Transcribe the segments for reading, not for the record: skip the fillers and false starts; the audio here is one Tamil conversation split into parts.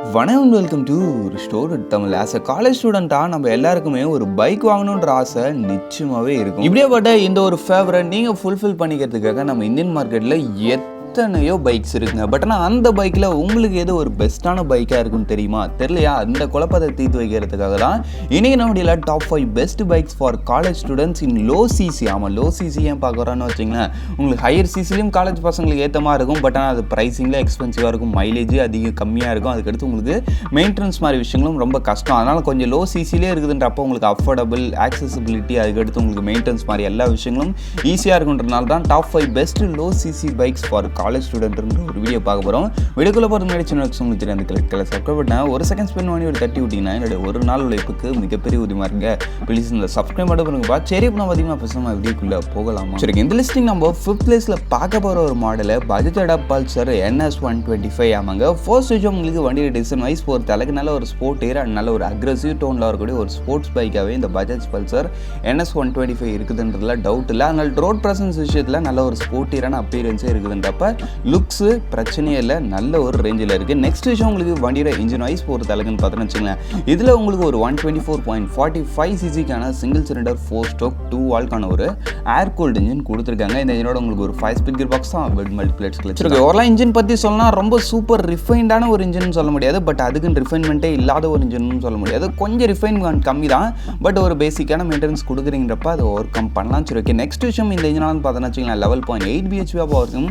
வணக்கம், welcome to store Tamil. As a college ஸ்டூடெண்ட்டாக நம்ம எல்லாருக்குமே ஒரு பைக் வாங்கணுன்ற ஆசை நிச்சயமாகவே இருக்கும். இப்படியேப்பட்ட இந்த ஒரு ஃபேவரட் நீங்கள் ஃபுல்ஃபில் பண்ணிக்கிறதுக்காக நம்ம இந்தியன் மார்க்கெட்டில் எத்தனையோ பைக்ஸ் இருக்குங்க. பட் ஆனால் அந்த பைக்கில் உங்களுக்கு எது ஒரு பெஸ்ட்டான பைக்காக இருக்குன்னு தெரியுமா? தெரியலையா? அந்த குழப்பத்தை தீர்த்து வைக்கிறதுக்காக தான் இன்றைக்கி நம்முடைய top 5 best bikes for college students in low CC. ஆமாம், லோ சிசி ஏன் பார்க்குறோன்னு வச்சிங்களேன், உங்களுக்கு ஹையர் சிசிலையும் காலேஜ் பசங்களுக்கு ஏற்ற மாதிரி இருக்கும். பட் ஆனால் அது ப்ரைஸிங்கில் எக்ஸ்பென்சிவாக இருக்கும், மைலேஜ் அதிகம் கம்மியாக இருக்கும். அதுக்கடுத்து உங்களுக்கு மெயின்டெனன்ஸ் மாதிரி விஷயங்களும் ரொம்ப கஷ்டம். அதனால் கொஞ்சம் லோ சிசிலே இருக்குதுன்றப்போ உங்களுக்கு அஃபோர்டபுள், ஆக்சசிபிலிட்டி, அதுக்கடுத்து உங்களுக்கு மெயின்டெனன்ஸ் மாதிரி எல்லா விஷயங்களும் ஈஸியாக இருக்குன்றதுனால தான் top 5 best low CC bikes for college ஸ்டூடெண்ட்ன்ற ஒரு வீடியோ பார்க்க போகிறோம். வீடியோக்குள்ளே போகிற முன்னாடி சின்ன உங்களுக்கு தெரியும், அந்த கிளை சப்ஸ்கிரைப் பண்ணேன் ஒரு செகண்ட் ஸ்பெண்ட் பண்ணி ஒரு தட்டி விட்டிங்கன்னா என்னுடைய ஒரு நாள் உழைப்புக்கு மிகப்பெரிய உதவியாக இருங்க. ப்ளீஸ் இந்த சப்ஸ்கிரைப் மட்டும் பண்ணுங்கப்பா. சரி, இப்போ நம்ம அதிகமாக பேசாமல் வீடியோக்குள்ளே போகலாமா? சரி, இந்த லிஸ்டிங் நம்ம 5th பிளேஸில் பார்க்க போகிற ஒரு மாடல் பஜாஜோட பல்சர் NS 125. ஆமாங்க, ஃபர்ஸ்ட் விஷயம் உங்களுக்கு வண்டியோட டிசைன் வைஸ் பொறுத்த அளவுக்கு நல்ல ஒரு ஸ்போர்ட் ஏர் அண்ட் நல்ல ஒரு அக்ரெசிவ் டோனில் வரக்கூடிய ஒரு ஸ்போர்ட்ஸ் பைக்காகவே இந்த பஜாஜ் பல்சர் NS 125 இருக்குதுன்றதுல டவுட் இல்லை. அதனால் ரோட் ப்ரெசன்ஸ் விஷயத்தில் நல்ல ஒரு ஸ்போர்ட் ஏரான அப்பியரன்ஸே இருக்குதுன்றப்ப லுக்ஸு பிரச்சனையே இல்லை, நல்ல ஒரு ரேஞ்சில் இருக்குது. நெக்ஸ்ட் விஷயம் உங்களுக்கு வண்டியோட இன்ஜின் வைஸ் பொறுத்த அளவுக்குன்னு பார்த்தோன்னு வச்சுங்களேன், இதில் உங்களுக்கு ஒரு 124.45 சிசிக்கான சிங்கிள் சிலிண்டர் 4 ஸ்ட்ரோக் 2 வால்க்கான ஒரு ஏர் கூல்டு இன்ஜின் கொடுத்துருக்காங்க. இந்த இன்ஜினோட உங்களுக்கு ஒரு 5 ஸ்பீட் கியர் பாக்ஸ் தான் வெட் மல்டிப்ளேட்ஸ் கிளச். ஓரளவு இன்ஜின் பற்றி சொல்லலாம், ரொம்ப சூப்பர் ரிஃபைண்டான ஒரு இன்ஜின் சொல்ல முடியாது, பட் அதுக்குன்னு ரிஃபைன்மெண்ட்டே இல்லாத ஒரு இன்ஜின் சொல்ல முடியாது. கொஞ்சம் ரிஃபைன்மெண்ட் கம்மி தான், பட் ஒரு பேசிக்கான மெயின்டெனன்ஸ் கொடுக்குறீங்கிறப்ப அதை ஓவர் கம் பண்ணலாம். சரி, ஓகே. நெக்ஸ்ட் விஷயம் இந்த இன்ஜினாலும் பார்த்தோன்னு வச்சுக்கலாம், 11.8 bhp பவருக்கும்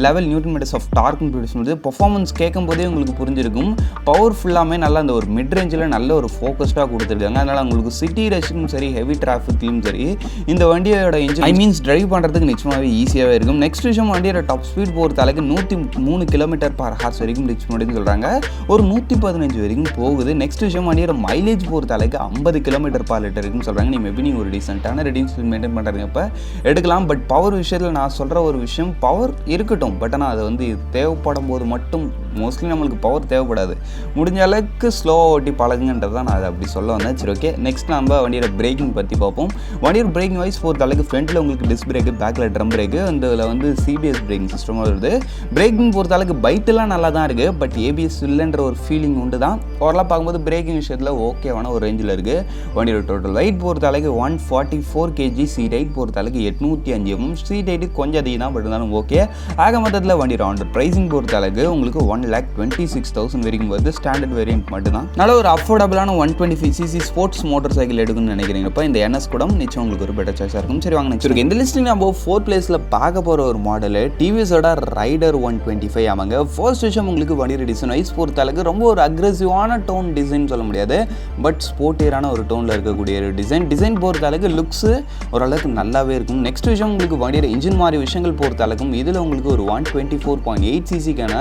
11 நியூட்டன் மீட்டர்ஸ் ஆஃப் டார்க்கும் ப்ரொடியூஸ் பண்ணுறது. பர்ஃபார்மன்ஸ் கேட்கும் போதே உங்களுக்கு புரிஞ்சிருக்கும், பவர்ஃபுல்லாமே நல்லா அந்த ஒரு மிட் ரேஞ்சில் நல்ல ஒரு ஃபோக்கஸ்டாக கொடுத்துருக்காங்க. அதனால் உங்களுக்கு சிட்டி ரஷ்க்கும் சரி, ஹெவி டிராஃபிக்லையும் சரி, இந்த வண்டியோட இன்ஜின் டிரைவ் பண்ணுறதுக்கு நிச்சயமாகவே ஈஸியாகவே இருக்கும். நெக்ஸ்ட் விஷயம் வண்டியோட டாப் ஸ்பீட் பொறுத்த அளவுக்கு 103 km/h வரைக்கும் ரீச் பண்ணுன்னு சொல்கிறாங்க, ஒரு 115 வரைக்கும் போகுது. நெக்ஸ்ட் விஷயம் வண்டியோட மைலேஜ் பொறுத்த அளவுக்கு 50 km/லிட்டர் இருக்குன்னு சொல்கிறாங்க. நீங்கள் ஒரு டீசென்ட்டான ரெடியூஸ் மெயின்டைன் பண்ணுறதுப்ப எடுக்கலாம். பட் பவர் விஷயத்தில் நான் சொல்கிற ஒரு விஷயம், பவர் இருக்கட்டும், பட் ஆனால் அது வந்து தேவைப்படும் போது மட்டும், மோஸ்ட்லி நம்மளுக்கு பவர் தேவைப்படாது, முடிஞ்ச அளவுக்கு ஸ்லோவாக ஓட்டி பழகுங்கன்றது தான் நான் அதை அப்படி சொல்ல வந்தேன். சரி, ஓகே. நெக்ஸ்ட் நம்ம வண்டியோட பிரேக்கிங் பற்றி பார்ப்போம். வண்டியோட பிரேக்கிங் வைஸ் பொறுத்த அளவுக்கு ஃப்ரண்ட்டில் உங்களுக்கு டிஸ்க் பிரேக்கு, பேக்கில் ட்ரம் பிரேக்கு, இதில் வந்து CBS பிரேக்கிங் சிஸ்டம் வருது. பிரேக்கிங் பொறுத்த அளவுக்கு பைட்டெல்லாம் நல்லா தான் இருக்குது, பட் ABS இல்லைன்ற ஒரு ஃபீலிங் உண்டு தான். ஓரளவு பார்க்கும்போது பிரேக்கிங் விஷயத்தில் ஓகேவான ஒரு ரேஞ்சில் இருக்குது. வண்டியோட டோட்டல் வெயிட் பொறுத்த அளவுக்கு 144 kg, சீட் ஹைட் பொறுத்த அளவுக்கு 805 mm. சீட் ஹைட்டு கொஞ்சம் அதிகம் தான், பட் இருந்தாலும் ஓகே. ஆக மொத்தத்தில் வண்டியோட ஆன் ப்ரைஸிங் பொறுத்த அளவுக்கு உங்களுக்கு 1,26,000 வரைக்கும் வருது. ஸ்டாண்டர்ட் வேரியன்ட் மட்டும்தான். நல்ல ஒரு அஃபோர்டபுளான 125cc ஸ்போர்ட்ஸ் மோட்டர் சைக்கிள் எடுக்கணும்னு நினைக்கிறீங்கப்ப இந்த NS கூட நிச்சயம் உங்களுக்கு ஒரு பெட்டர் சாய்ஸாக இருக்கும். சரி, வாங்க நெக்ஸ்ட். இந்த லிஸ்ட்டில் நம்ம 4th பிளேஸில் பார்க்க போகிற ஒரு மாடல் டிவிஎஸோட ரைடர் 125. ஆமாங்க, ஃபர்ஸ்ட் விஷயம் உங்களுக்கு வண்டியோட டிசைன் வைஸ் பொறுத்த அளவுக்கு ரொம்ப ஒரு அக்ரெசிவான டோன் டிசைன் சொல்ல முடியாது, பட் ஸ்போர்ட்டியரான ஒரு டோனில் இருக்கக்கூடிய ஒரு டிசைன் பொறுத்த அளவுக்கு லுக்ஸு ஓரளவுக்கு நல்லாவே இருக்கும். நெக்ஸ்ட் விஷயம் உங்களுக்கு வண்டியோட இன்ஜின் மாதிரி விஷயங்கள் பொறுத்த அளவுக்கும் இதில் உங்களுக்கு ஒரு 124.8 சிசிக்கான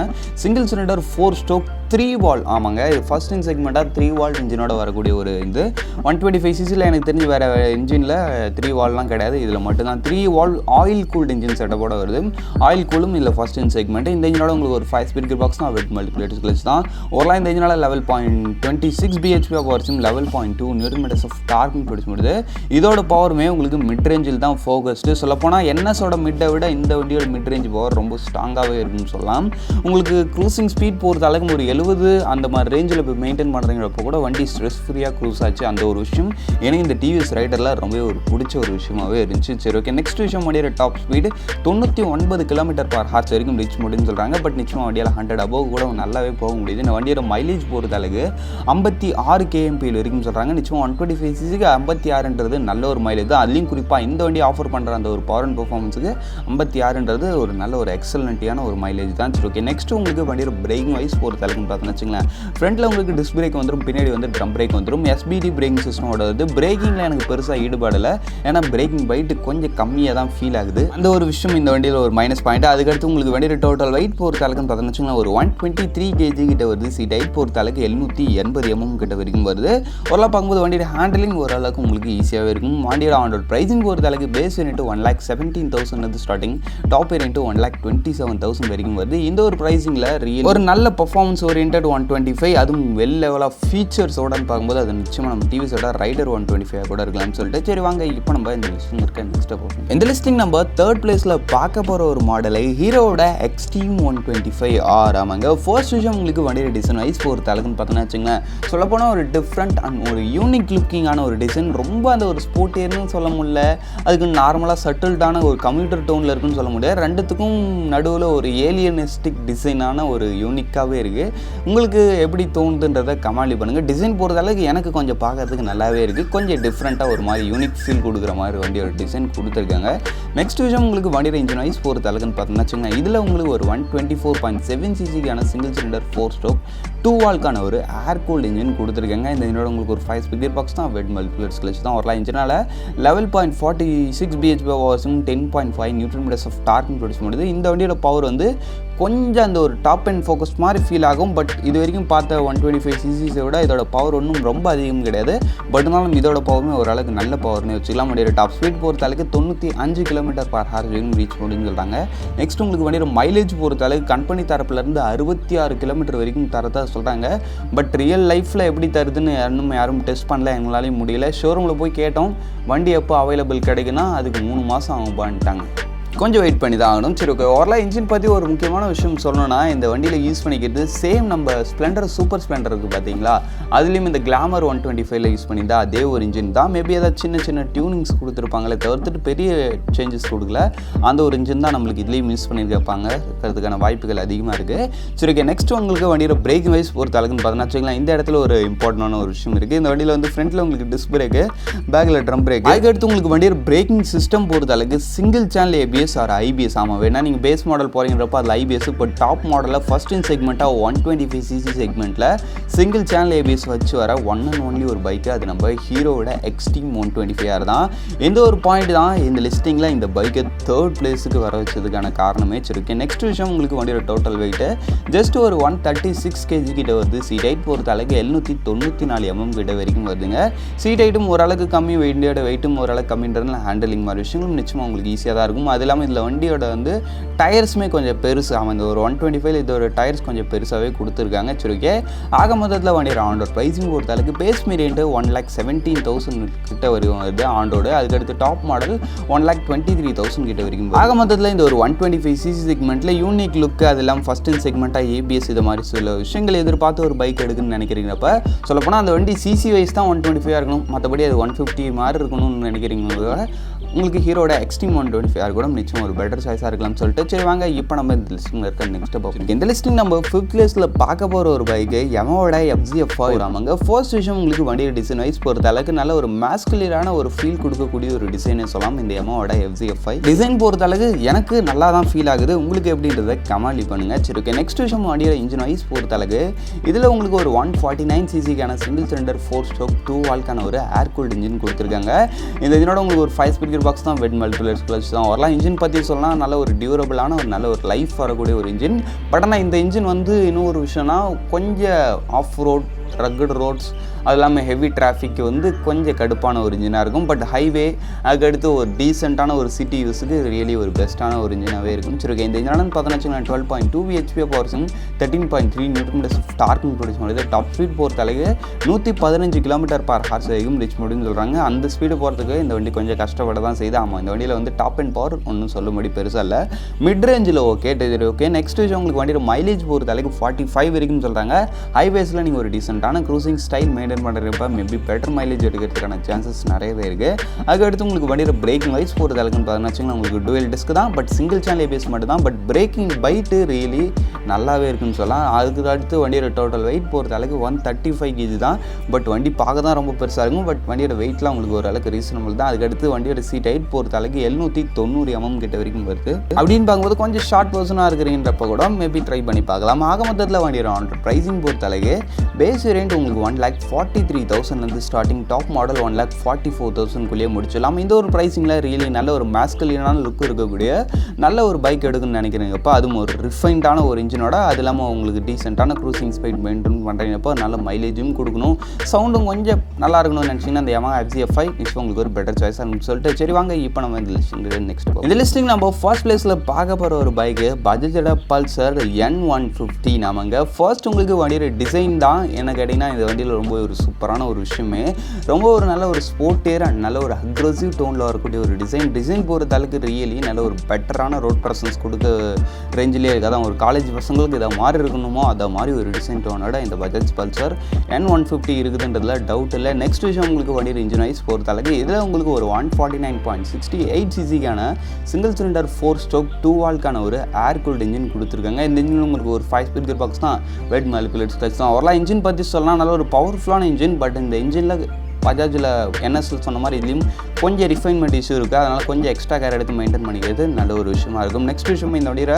சிங்கிள் சிலிண்டர் 4 ஸ்ட்ரோக் 3 வால். ஆமாங்க, இது ஃபர்ஸ்ட் இன் செக்மெண்ட்டாக 3 வால் இன்ஜினோட வரக்கூடிய ஒரு இது 125cc எனக்கு தெரிஞ்சு வேறு இன்ஜினில் 3 வால்லாம் கிடையாது, இதில் மட்டும்தான் 3 வால் ஆயில் கூல்டு இன்ஜின் செட்டப்போட வருது. ஆயில் கூலும் இல்லை ஃபர்ஸ்ட் இன் செக்மெண்ட். இந்த இன்ஜினோட உங்களுக்கு ஒரு 5 ஸ்பீட் கியர் பாக்ஸ் தான், வெட் மல்டிப்ளேட்ஸ் கிளச் தான். ஓரளவு இந்த இன்ஜினோட 11.26 bhp பவர்ஸும் 11.2 நியூட்டன் மீட்டர்ஸ் ஆஃப் டார்க்கும் ப்ரொடியூஸ் பண்ணுது. இதோட பவருமே உங்களுக்கு மிட் ரேஞ்சில் தான் ஃபோகஸ்டு. சொல்லப்போனால் NSோட மிட்டை விட இந்த வண்டியோட மிட் ரேஞ்ச் பவர் ரொம்ப ஸ்ட்ராங்காகவே இருக்குன்னு சொல்லலாம். உங்களுக்கு க்ரூசிங் ஸ்பீட் பொறுத்த அளவுக்கு ஒரு 70 அந்த மாதிரி ரேஞ்சில் இப்போ மெயின்டைன் பண்ணுறீங்கிறப்போ கூட வண்டி ஸ்ட்ரெஸ் ஃப்ரீயாக க்ரூஸ் ஆச்சு. அந்த ஒரு விஷயம் எனக்கு இந்த டிவிஎஸ் ரைடரில் ரொம்ப ஒரு பிடிச்ச ஒரு விஷயமாகவே இருந்துச்சு. சரி, ஓகே. நெக்ஸ்ட் விஷயம் வண்டியோட டாப் ஸ்பீடு 99 km/h வரைக்கும் ரீச் முடியும்னு சொல்கிறாங்க, பட் நிச்சயமாக வண்டியில் 100 above கூட நல்லாவே போக முடியுது. இந்த வண்டியோட மைலேஜ் பொறுத்த அளவுக்கு 56 kmpl வரைக்கும் சொல்கிறாங்க. நிச்சயமாக 125cc 56ன்றது நல்ல ஒரு மைலேஜ் தான். அதுலேயும் குறிப்பாக இந்த வண்டி ஆஃபர் பண்ணுற அந்த ஒரு பவர் அண்ட் பெர்ஃபார்மன்ஸுக்கு 56ன்றது ஒரு நல்ல ஒரு எக்ஸலண்ட்டியான ஒரு மைலேஜ் தான். சரி, ஓகே. நெக்ஸ்ட் உங்களுக்கு வண்டியோட பிரேக்கிங் வைஸ் பொறுத்த அளவுக்கு பார்த்தோன்னு வச்சுங்களேன், ஃப்ரண்ட்டில் உங்களுக்கு டிஸ்க் பிரேக் வந்துடும், பின்னாடி வந்து ட்ரம் பிரேக் வந்துடும். SBD பிரேக்கிங் சிஸ்டமோட வந்து பிரேக்கிங்கில் எனக்கு பெருசாக ஈடுபாடு இல்லை, ஏன்னா பிரேக்கிங் பைட்டு கொஞ்சம் கம்மியாக தான் ஃபீல் ஆகுது. அந்த ஒரு விஷயம் இந்த வண்டியில் ஒரு மைனஸ் பாயிண்ட். அதுக்கடுத்து உங்களுக்கு வண்டியோட டோட்டல் வெயிட் பொறுத்த அளவுக்கு பார்த்தோன்னு வச்சுங்களேன், ஒரு 123 kg கிட்ட வருது. சீட் ஹைட் பொறுத்த அளவுக்கு 780 mm கிட்ட வரைக்கும் வருது. ஓரளவு பார்க்கும்போது வண்டியோட ஹேண்டிலிங் ஓரளவுக்கு உங்களுக்கு ஈஸியாகவே இருக்கும். வண்டியோட ஆனோட ப்ரைஸிங் பொறுத்த அளவுக்கு base variant 1,17,000 starting, top variant 1,27,000 வரைக்கும் வருது. இந்த ஒரு ப்ரைஸிங்கில் ஒரு நல்ல பர்ஃபார்மன்ஸ் ஓரியன்ட் ஓரியன்ட் 125, அதுவும் வெல் லெவல் ஆஃப் ஃபீச்சர்ஸோடன்னு பார்க்கும்போது அது நிச்சயமாக நம்ம டிவிஸோட ரைடர் 125 கூட இருக்கலாம்னு சொல்லிட்டு சரி வாங்க இப்போ நம்ம இந்த லிஸ்டிங் இருக்க நெக்ஸ்ட் பார்ப்போம். இந்த லிஸ்டிங் நம்ம தேர்ட் பிளேஸில் பார்க்க போகிற ஒரு மாடலை ஹீரோவோட எக்ஸ்ட்ரீம் 125 ஆர். ஆமாங்க, ஃபர்ஸ்ட் விஷயம் உங்களுக்கு வண்டியோட டிசைன் வைஸ் பொறுத்த அளவுக்குன்னு பார்த்தோன்னா வச்சுங்களேன், சொல்லப்போனால் ஒரு டிஃப்ரெண்ட் அண்ட் ஒரு யூனிக் லுக்கிங்கான ஒரு டிசைன். ரொம்ப அந்த ஒரு ஸ்போர்ட்டியர்னு சொல்ல முடியல, அதுக்கு நார்மலாக சட்டில்டான ஒரு கம்ப்யூட்டர் டோனில் இருக்குன்னு சொல்ல முடியாது. ரெண்டுத்துக்கும் நடுவில் ஒரு ஏலியனிஸ்டிக் டிசைனான ஒரு யூனிக்காகவே இருக்குது. உங்களுக்கு எப்படி தோணுதுன்றதை கமெண்ட் பண்ணுங்கள். டிசைன் போகிறது அளவுக்கு எனக்கு கொஞ்சம் பார்க்கறதுக்கு நல்லாவே இருக்குது. கொஞ்சம் டிஃப்ரெண்ட்டாக ஒரு மாதிரி யூனிக் ஃபீல் கொடுக்குற மாதிரி வண்டியோட டிசைன் கொடுத்துருக்காங்க. நெக்ஸ்ட் விஷயம் உங்களுக்கு வண்டியோட இன்ஜின் வைஸ் போகிறது அளவுக்குன்னு பார்த்தோம்னா வச்சுக்கோங்க, இதில் உங்களுக்கு ஒரு 124.7 cc சிங்கிள் சிலிண்டர் 4 ஸ்ட்ரோக் 2 வால்க்கான ஒரு ஏர் கூல்டு இன்ஜின் கொடுத்துருக்காங்க. இந்த இன்ஜினோட உங்களுக்கு ஒரு 5 ஸ்பீட் பாக்ஸ் தான், வெட் மல்டிபிளர்ஸ் கிளச் தான் வரலாம். இன்ஜினால் 11.46 bhp பவர்ஸும் 10.5 newton metres of torque produce பண்ணுது. இந்த வண்டியோட பவர் வந்து கொஞ்சம் அந்த ஒரு டாப் அண்ட் ஃபோக்கஸ் மாதிரி ஃபீல் ஆகும். பட் இது வரைக்கும் பார்த்த 125 சிசிஸை விட இதோட பவர் ஒன்றும் ரொம்ப அதிகம் கிடையாது. பட் இருந்தாலும் இதோட பவருமே ஓரளவுக்கு நல்ல பவர்னு வச்சுக்கலாம். வண்டியோட டாப் ஸ்பீட் பொறுத்த அளவுக்கு 95 km/h வரைக்கும் ரீச் பண்ணுன்னு சொல்கிறாங்க. நெக்ஸ்ட் உங்களுக்கு வண்டியோட மைலேஜ் பொறுத்த அளவுக்கு கம்பெனி தரப்புலேருந்து 66 km வரைக்கும் தரதா சொல்கிறாங்க. பட் ரியல் லைஃப்பில் எப்படி தருதுன்னு யாரும் டெஸ்ட் பண்ணல, எங்களாலையும் முடியல. ஷோரூமில் போய் கேட்டோம், வண்டி எப்போ அவைலபிள் கிடைக்குன்னா அதுக்கு 3 மாதம் ஆகும்பான்ட்டாங்க. கொஞ்சம் வெயிட் பண்ணி தான் ஆகணும். சரி ஓகே, ஓரளவு இன்ஜின் பற்றி ஒரு முக்கியமான விஷயம் சொல்லணும்னா, இந்த வண்டியில் யூஸ் பண்ணிக்கிறது சேம் நம்ம ஸ்ப்ளெண்டர் சூப்பர் ஸ்ப்ளெண்டர் இருக்குது பார்த்தீங்களா, அதுலேயும் இந்த கிளாமர் 125ல் யூஸ் பண்ணியிருந்தா அதே ஒரு இன்ஜின் தான். மேபி ஏதாவது சின்ன சின்ன டியூனிங்ஸ் கொடுத்துருப்பாங்களே தவிர்த்துட்டு பெரிய சேஞ்சஸ் கொடுக்கல. அந்த ஒரு இன்ஜின் தான் நம்மளுக்கு இதுலேயும் யூஸ் பண்ணியிருப்பாங்க, இருக்கிறதுக்கான வாய்ப்புகள் அதிகமாக இருக்குது. சரி ஓகே, நெக்ஸ்ட் உங்களுக்கு வண்டியோட பிரேக்கிங் வைஸ் பொறுத்த அளவுக்குன்னு பார்த்தோன்னா வச்சுக்கலாம், இந்த இடத்துல ஒரு இம்பார்ட்டண்டான ஒரு விஷயம் இருக்குது. இந்த வண்டியில் வந்து ஃப்ரண்ட்டில் உங்களுக்கு டிஸ்க் பிரேக்கு, பேக்கில் ட்ரம் பிரேக். அதுக்கடுத்து உங்களுக்கு வண்டியோட பிரேக்கிங் சிஸ்டம் பொறுத்த அளவுக்கு single channel ABS R IPS. ஆமாம், வேணா நீங்கள் பேஸ் மாடல் போகிறீங்கிறப்ப அதில் ஐபிஎஸ். இப்போ டாப் மாடலில் ஃபர்ஸ்ட் இன் செக்மெண்ட்டாக 125 cc செக்மெண்ட்டில் சிங்கிள் சேனல் ஏபிஎஸ் வச்சு வர ஒன் அண்ட் ஒன்லி ஒரு பைக்கு, அது நம்ம ஹீரோவோட எக்ஸ்ட்ரீம் 125 தான். எந்த ஒரு பாயிண்ட் தான் இந்த லிஸ்டிங்கில் இந்த பைக்கை தேர்ட் பிளேஸுக்கு வர வச்சதுக்கான காரணமே வச்சிருக்கேன். நெக்ஸ்ட் விஷயம் உங்களுக்கு வண்டியோட டோட்டல் வெயிட்டு ஜஸ்ட் ஒரு 136 kg கிட்ட வருது. சீட் ஹைட் பொறுத்த அளவுக்கு 794 mm கிட்ட வரைக்கும் வருதுங்க. சீட் ஹைட்டும் ஓரளவுக்கு கம்மி, வண்டியோட வெயிட்டும் ஓரளவுக்கு கம்மின்றதுனால ஹேண்டலிங் மாதிரி விஷயங்களும் நிச்சயமாக உங்களுக்கு ஈஸியாக தான் இருக்கும். அது இல்லாமல் இதில் வண்டியோட வந்து டயர்ஸுமே கொஞ்சம் பெருசு. ஆமாம், இந்த ஒரு 125 இதோட டயர்ஸ் கொஞ்சம் பெருசாகவே கொடுத்துருக்காங்க. சரி ஓகே, ஆக மொத்தத்தில் வண்டியோட ஆண்டோட ப்ரைஸிங் பொறுத்த அளவுக்கு பேஸ் வேரியன்ட்டு 1,17,000 கிட்ட வரைக்கும் வருது ஆண்டோடு. அதுக்கடுத்து டாப் மாடல் 1,23,000 கிட்ட வரைக்கும். ஆக மொத்தத்தில் இந்த ஒரு 125 cc செக்மெண்ட்டில் யூனிக் லுக்கு, அது இல்லாமல் ஃபஸ்ட் இன் செக்மெண்ட்டாக ஏபிஎஸ் இது மாதிரி சில விஷயங்கள் எதிர்பார்த்து ஒரு பைக் எடுக்குன்னு நினைக்கிறீங்கப்ப, சொல்லப்போனால் அந்த வண்டி சிசி வைஸ் தான் 125 இருக்கணும், மற்றபடி அது 150 மாதிரி இருக்கணும்னு நினைக்கிறீங்க, உங்களுக்கு ஹீரோட எக்ஸ்ட்ரீம் 125 கூட நிச்சயம் ஒரு பெட்டர் சாய்ஸாக இருக்கலாம்னு சொல்லிட்டு சரி வாங்க இப்போ நம்ம இந்த லிஸ்ட்டில் இருக்க நெக்ஸ்ட் பார்ப்போம். இந்த லிஸ்ட்டிங் நம்ம 5th பிளேஸில் பார்க்க போகிற ஒரு பைக்கு யமஹாவோட FZF5. ஆமாங்க, ஃபர்ஸ்ட் விஷயம் உங்களுக்கு வண்டியோட டிசைன் வைஸ் பொறுத்த அளவுக்கு நல்ல ஒரு மாஸ்குலரான ஒரு ஃபீல் கொடுக்கக்கூடிய ஒரு டிசைனே சொல்லலாம் இந்த யமஹாவோட FZF5. டிசைன் பொறுத்த அளவுக்கு எனக்கு நல்லா தான் ஃபீல் ஆகுது, உங்களுக்கு எப்படின்றத கமெண்ட் பண்ணுங்க. சரி ஓகே, நெக்ஸ்ட் விஷயம் வண்டியோட இன்ஜின் வைஸ் பொறுத்த அளவுக்கு இதில் உங்களுக்கு ஒரு 149 cc சிங்கிள் சிலிண்டர் 4 ஸ்ட்ரோக் 2 வால்க்கான ஒரு ஏர் கூல்டு இன்ஜின் கொடுத்துருக்காங்க. இந்த இன்ஜினோட உங்களுக்கு ஒரு 5 ஸ்பீட் பாக்ஸ் தான், வெட் மல்டிபிளர்ஸ் கிளச் தான் வரலாம். இன்ஜின் பற்றி சொல்லலாம், நல்ல ஒரு டியூரபிளான ஒரு நல்ல ஒரு லைஃப் வரக்கூடிய ஒரு இன்ஜின். பட் ஆனால் இந்த இன்ஜின் வந்து இன்னும் ஒரு விஷயம்னா கொஞ்சம் ஆஃப் ரோட் ரக்கட் ரோட்ஸ், அது இல்லாமல் ஹெவி டிராஃபிக்கு வந்து கொஞ்சம் கடுப்பான ஒரு இன்ஜினாக இருக்கும். பட் ஹைவே அதுக்கடுத்து ஒரு டீசெண்டான ஒரு சிட்டி யூஸுக்கு ரியலி ஒரு பெஸ்ட்டான ஒரு இன்ஜினாகவே இருக்கும். சரி ஓகே, இந்த இன்ஜினாலும் பார்த்தோன்னா வச்சுக்கோங்க 12.2 bhp பவர்ஸும் 13.3 நியூட்டன் மீட்டர்ஸ் ஆஃப் டார்க்கும் ப்ரொடியூஸ் பண்ணுறது. டாப் ஸ்பீட் பொறுத்த அளவுக்கு 115 km/h வரைக்கும் ரீச் முடியும்னு சொல்கிறாங்க. அந்த ஸ்பீடு போகிறதுக்கு இந்த வண்டி கொஞ்சம் கஷ்டப்பட தான் செய்யுது. ஆமாம், இந்த வண்டியில் வந்து டாப் அண்ட் பவர் ஒன்றும் சொல்லும்படி பெருசாக இல்லை, மிட் ரேஞ்சில் ஓகே. சரி ஓகே, நெக்ஸ்ட் விஷயம் உங்களுக்கு வண்டியோட மைலேஜ் பொறுத்த அளவுக்கு 45 வரைக்கும் சொல்கிறாங்க. ஹைவேஸில் நீங்கள் ஒரு டீசெண்டான க்ரூசிங் ஸ்டைல் மெயின்டைன் பண்ணுறப்ப மேபி பெட்டர் மைலேஜ் எடுக்கிறதுக்கான சான்சஸ் நிறையவே இருக்குது. அதுக்கடுத்து உங்களுக்கு வண்டியோட பிரேக்கிங் வைஸ் போகிறது அளவுக்குன்னு பார்த்தீங்கன்னா உங்களுக்கு டுவெல் டிஸ்க் தான், பட் சிங்கிள் சேனல் ஏபிஎஸ் மட்டும் தான். பட் பிரேக்கிங் பைட்டு ரியலி நல்லாவே இருக்குன்னு சொல்லலாம். அதுக்கு அடுத்து வண்டியோட டோட்டல் வெயிட் போகிறது அளவுக்கு 135 kg தான். பட் வண்டி பார்க்க தான் ரொம்ப பெருசாக இருக்கும், பட் வண்டியோட வெயிட்லாம் உங்களுக்கு ஒரு அளவுக்கு ரீசனபிள் தான். அதுக்கடுத்து வண்டியோட சீட் ஹைட் போகிறது அளவுக்கு 790 mm கிட்ட வரைக்கும் வருது. அப்படின்னு பார்க்கும்போது கொஞ்சம் ஷார்ட் பர்சனாக இருக்கிறீங்கன்றப்ப கூட மேபி ட்ரை பண்ணி பார்க்கலாம். ஆக மொத்தத்தில் வண்டியோட ப்ரைஸிங் பொறுத்த அளவுக்கு பேஸ் வேரியண்ட் உங்களுக்கு 1,43,000 ஸ்டார்டிங், டாப் மாடல் 1,44,000 முடிச்சிடலாம். இந்த ஒரு ப்ரைஸிங்கில் ரியலி நல்ல ஒரு மேஸ்கலினான லுக் இருக்கக்கூடிய நல்ல ஒரு பைக் எடுக்குன்னு நினைக்கிறீங்கப்போ, அதுவும் ஒரு ரிஃபைண்டான ஒரு இன்ஜினோட, அது இல்லாமல் உங்களுக்கு டீசெண்டான க்ரூசிங் ஸ்பீட் மெயின்டைன் பண்ணுறீங்கப்போ நல்ல மைலேஜும் கொடுக்கணும், சவுண்டும் கொஞ்சம் நல்லா இருக்கணும்னு நினச்சிங்கன்னா அந்த Yamaha FZ5 நிச்சயம் உங்களுக்கு ஒரு பெட்டர் சாய்ஸ் அப்படின்னு சொல்லிட்டு சரி வாங்க இப்போ நம்ம இந்த லிஸ்டிங் நெக்ஸ்ட் இந்த லிஸ்டிங் நம்ம ஃபர்ஸ்ட் பிளேஸில் பார்க்க போகிற ஒரு பைக்கு பஜாஜோட பல்சர் N150. நாமங்க ஃபர்ஸ்ட் உங்களுக்கு வண்டியோட டிசைன் தான் என்ன கேட்டிங்கன்னா இந்த வண்டியில் ரொம்ப ஒரு சூப்பரான ஒரு விஷயமே, ரொம்ப ஒரு நல்ல ஒரு ஸ்போர்ட்டியர் அண்ட் நல்ல ஒரு அக்ரெசிவ் டோனில் வரக்கூடிய ஒரு டிசைன் போகிற அளவுக்கு ரியலி நல்ல ஒரு பெட்டரான ரோட் ப்ரெசன்ஸ் கொடுக்க ரேஞ்சிலே இருக்குது. அதான் ஒரு காலேஜ் பசங்களுக்கு இதை மாதிரி இருக்கணுமோ அதை மாதிரி ஒரு டிசைன் டோனோட இந்த பஜாஜ் பல்சர் N150 இருக்குதுன்றதுல டவுட் இல்லை. நெக்ஸ்ட் விஷயம் உங்களுக்கு வண்டியோட இன்ஜின் வைஸ் பொறுத்த அளவுக்கு இதில் உங்களுக்கு ஒரு 149.68cc single cylinder 4-stroke 2-valve ஒரு ஏர் கூல்டு இன்ஜின் கொடுத்துருக்காங்க. இந்த இன்ஜின் உங்களுக்கு ஒரு 5-speed gear box தான், வெட் மேலிகுலேட் கிளட்ச் தான். ஓரளவு இன்ஜின் பற்றி சொல்லலாம், நல்ல ஒரு பவர்ஃபுல்லான இன்ஜின். பட் இந்த இன்ஜினில் பஜாஜில் NSL சொன்ன மாதிரி இதுலேயும் கொஞ்சம் ரிஃபைன்மெண்ட் இஷ்யூ இருக்குது, அதனால் கொஞ்சம் எக்ஸ்ட்ரா கேர் எடுத்து மெயின்டைன் பண்ணிக்கிறது நல்ல ஒரு விஷயமா இருக்கும். நெக்ஸ்ட் விஷயம் இந்த வண்டியோட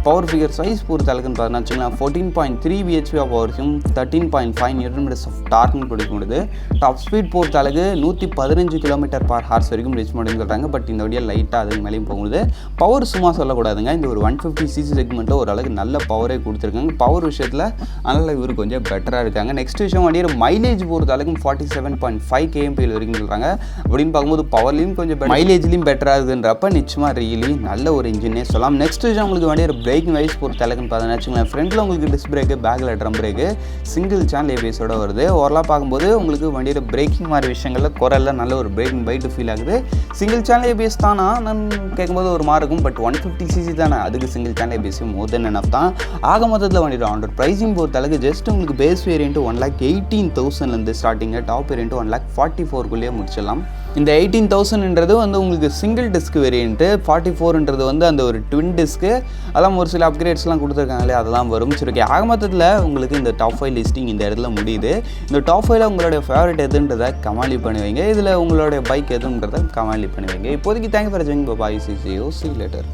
பவர் ஃபிகர் சைஸ் பொறுத்த அளவுக்குன்னு பார்த்தீங்கன்னா வச்சுக்கலாம் 14.3 bhp ஆஃப் பவர்ஸும் 13.5 Nm ஆஃப் டார்க்னு கொடுக்க முடியுது. டாப் ஸ்பீட் பொறுத்த அளவுக்கு 115 km/h வரைக்கும் ரீச் பண்ணுன்னு சொல்கிறாங்க. பட் இந்த வண்டியை லைட்டாக அதுக்கு மேலேயும் போகுது. பவர் சும்மா சொல்லக்கூடாதுங்க, இந்த ஒரு 150cc செக்மெண்ட்டில் ஓரளவுக்கு நல்ல பவரே கொடுத்துருக்காங்க. பவர் விஷயத்தில் அதனால் இவர் கொஞ்சம் பெட்டராக இருக்காங்க. நெக்ஸ்ட் விஷயம் வண்டியோட மைலேஜ் பொறுத்த அளவுக்கு 47.5 kmpl வரைக்கும் சொல்கிறாங்க. அப்படின்னு பார்க்கும்போது பவர்லையும் கொஞ்சம் மைலேஜ்லையும் பெட்டராக இருக்குன்றப்ப நிச்சயமாக ரியலி நல்ல ஒரு இன்ஜினே சொல்லலாம். நெக்ஸ்ட் விஷயம் உங்களுக்கு வண்டியோட பிரேக்கிங் வைஸ் பொறுத்த அளவுக்குன்னு பார்த்தீங்கன்னா வச்சுக்கோங்களேன், ஃப்ரண்ட்டில் உங்களுக்கு டிஸ்க் பிரேக்கு, பேக்கில் ட்ரம் பிரேக்கு, சிங்கிள் சேனல் ABS-ஓட வருது. ஓரளவு பார்க்கும்போது உங்களுக்கு வண்டியோட பிரேக்கிங் மாதிரி விஷயங்களில் குறையில நல்ல ஒரு பிரேக்கிங் பைட்டு ஃபீல் ஆகுது. சிங்கிள் சேனல் ABS தானா நான் கேட்கும்போது ஒரு மாதிரி இருக்கும், பட் 150cc தானே, அதுக்கு சிங்கிள் சேனல் ABS மோர் தென் எனஃப் தான். ஆக மொத்தத்தில் வண்டியோட ஆண்டர் ப்ரைஸிங் பொறுத்த அளவுக்கு ஜஸ்ட் உங்களுக்கு base variant 1,18,000 starting, top variant 1,44,000 முடிச்சிடலாம். இந்த 18,000 வந்து உங்களுக்கு சிங்கிள் டிஸ்க் வேரியண்ட்டு, 44 வந்து அந்த ஒரு ட்வின் டிஸ்க்கு, அதெல்லாம் ஒரு சில அப்கிரேட்ஸ்லாம் கொடுத்துருக்காங்களே அதெல்லாம் வரும். சரி ஓகே, ஆக மொத்தத்தில் உங்களுக்கு இந்த டாப் 5 லிஸ்டிங் இந்த இடத்துல முடியுது. இந்த டாப் 5ல் உங்களுடைய ஃபேவரட் எதுன்றதை கமெண்ட் பண்ணுவீங்க, இதில் உங்களுடைய பைக் எதுன்றதை கமெண்ட் பண்ணுவீங்க. இப்போதைக்கு தேங்க்யூ ஃபார் வாட்சிங், பை, see you later.